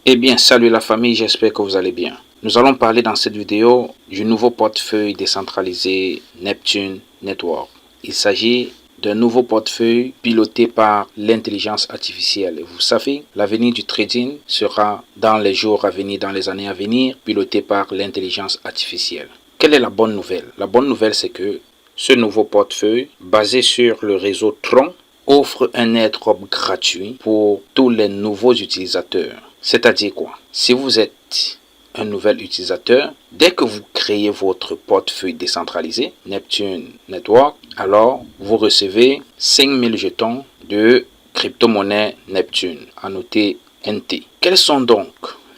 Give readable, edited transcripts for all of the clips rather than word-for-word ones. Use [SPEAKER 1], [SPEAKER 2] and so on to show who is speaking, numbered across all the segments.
[SPEAKER 1] Eh bien, salut la famille, j'espère que vous allez bien. Nous allons parler dans cette vidéo du nouveau portefeuille décentralisé Neptune Network. Il s'agit d'un nouveau portefeuille piloté par l'intelligence artificielle. Et vous savez, l'avenir du trading sera dans les jours à venir, dans les années à venir, piloté par l'intelligence artificielle. Quelle est la bonne nouvelle? La bonne nouvelle, c'est que ce nouveau portefeuille, basé sur le réseau Tron, offre un airdrop gratuit pour tous les nouveaux utilisateurs. C'est-à-dire quoi? Si vous êtes un nouvel utilisateur, dès que vous créez votre portefeuille décentralisé, Neptune Network, alors vous recevez 5000 jetons de crypto-monnaie Neptune, à noter NT. Quels sont donc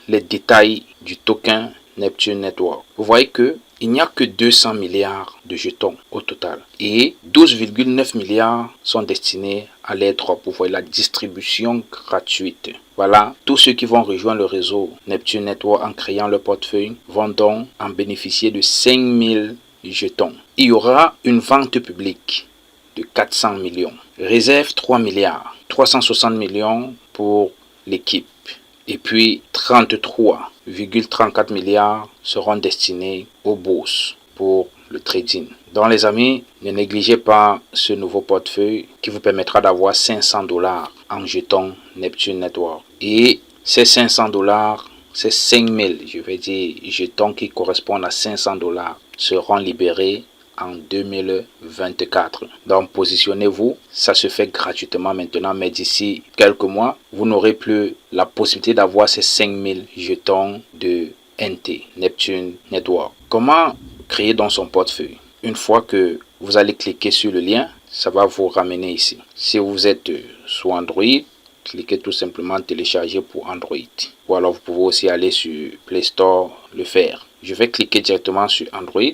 [SPEAKER 1] les détails du token Neptune Network? Vous voyez que il n'y a que 200 milliards de jetons au total et 12,9 milliards sont destinés à l'airdrop. Vous voyez la distribution gratuite. Voilà, tous ceux qui vont rejoindre le réseau Neptune Network en créant leur portefeuille vont donc en bénéficier de 5000 jetons. Il y aura une vente publique de 400 millions. Réserve 3 milliards, 360 millions pour l'équipe. Et puis 33,34 milliards seront destinés aux bourses pour le trading. Donc les amis, ne négligez pas ce nouveau portefeuille qui vous permettra d'avoir 500 $ en jetons Neptune Network. Et ces 500 $, ces 5000, je vais dire, jetons qui correspondent à 500 $, seront libérés en 2024. Donc positionnez-vous, ça se fait gratuitement maintenant, mais d'ici quelques mois, vous n'aurez plus la possibilité d'avoir ces 5000 jetons de NT, Neptune Network. Comment créer dans son portefeuille? Une fois que vous allez cliquer sur le lien, ça va vous ramener ici. Si vous êtes sous Android, cliquez tout simplement télécharger pour Android. Ou alors vous pouvez aussi aller sur Play Store le faire. Je vais cliquer directement sur Android,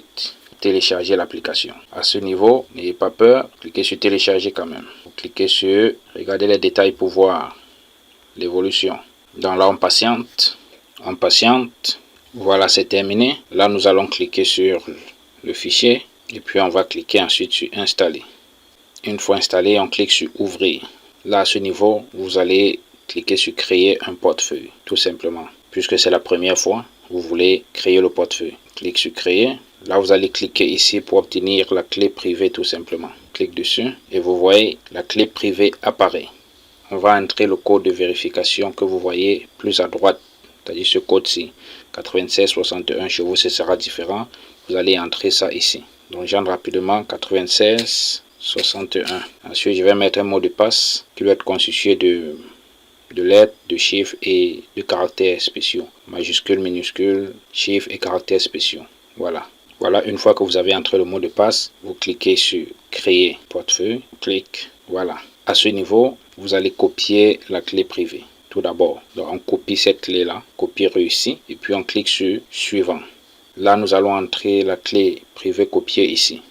[SPEAKER 1] télécharger l'application. À ce niveau, n'ayez pas peur, cliquez sur télécharger quand même. Vous cliquez sur, regardez les détails pour voir l'évolution. Donc là, on patiente. Voilà, c'est terminé. Là, nous allons cliquer sur le fichier et puis on va cliquer ensuite sur installer. Une fois installé, on clique sur ouvrir. Là, à ce niveau, vous allez cliquer sur créer un portefeuille, tout simplement. Puisque c'est la première fois, vous voulez créer le portefeuille. Clique sur créer. Là, vous allez cliquer ici pour obtenir la clé privée, tout simplement. Clique dessus et vous voyez la clé privée apparaît. On va entrer le code de vérification que vous voyez plus à droite, c'est-à-dire ce code-ci, 9661. Chez vous, ce sera différent. Vous allez entrer ça ici. Donc, j'entre rapidement 9661. Ensuite, je vais mettre un mot de passe qui doit être constitué de lettres, de chiffres et de caractères spéciaux. Majuscules, minuscules, chiffres et caractères spéciaux. Voilà. Voilà, une fois que vous avez entré le mot de passe, vous cliquez sur créer portefeuille. Clique. Voilà. À ce niveau, vous allez copier la clé privée. Tout d'abord, on copie cette clé-là, copier réussi, et puis on clique sur suivant. Là, nous allons entrer la clé privée copiée ici.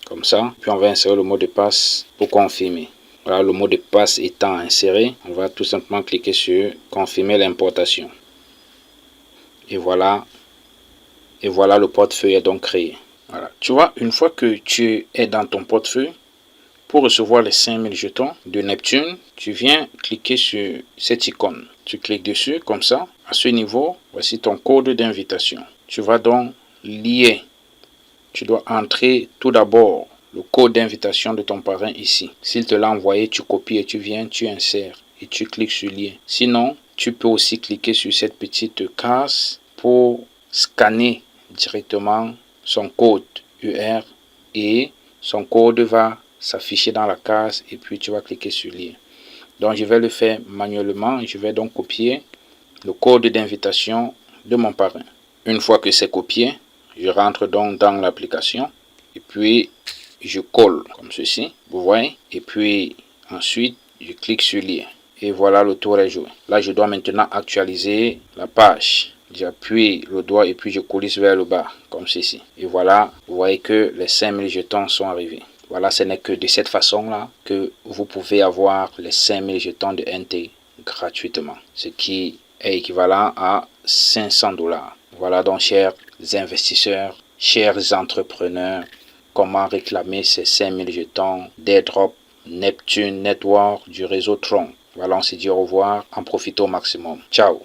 [SPEAKER 1] Comme ça, puis on va insérer le mot de passe pour confirmer. Voilà, le mot de passe étant inséré, on va tout simplement cliquer sur confirmer l'importation. Et voilà, le portefeuille est donc créé. Voilà. Tu vois, une fois que tu es dans ton portefeuille, pour recevoir les 5000 jetons de Neptune, tu viens cliquer sur cette icône. Tu cliques dessus comme ça. À ce niveau, voici ton code d'invitation. Tu vas donc lier. Tu dois entrer tout d'abord le code d'invitation de ton parrain ici. S'il te l'a envoyé, tu copies et tu viens, tu insères et tu cliques sur lien. Sinon, tu peux aussi cliquer sur cette petite case pour scanner directement son code UR et son code va s'afficher dans la case et puis tu vas cliquer sur lien. Donc je vais le faire manuellement. Je vais donc copier le code d'invitation de mon parrain. Une fois que c'est copié, je rentre donc dans l'application et puis je colle comme ceci, vous voyez, et puis ensuite je clique sur lien et voilà, le tour est joué. Là je dois maintenant actualiser la page. J'appuie le doigt et puis je coulisse vers le bas comme ceci et voilà, vous voyez que les 5000 jetons sont arrivés. Voilà, ce n'est que de cette façon-là que vous pouvez avoir les 5000 jetons de NT gratuitement, ce qui est équivalent à 500 $. Voilà donc, chers investisseurs, chers entrepreneurs, comment réclamer ces 5000 jetons d'airdrop Neptune Network du réseau Tron. Voilà, on se dit au revoir, en profitez au maximum. Ciao.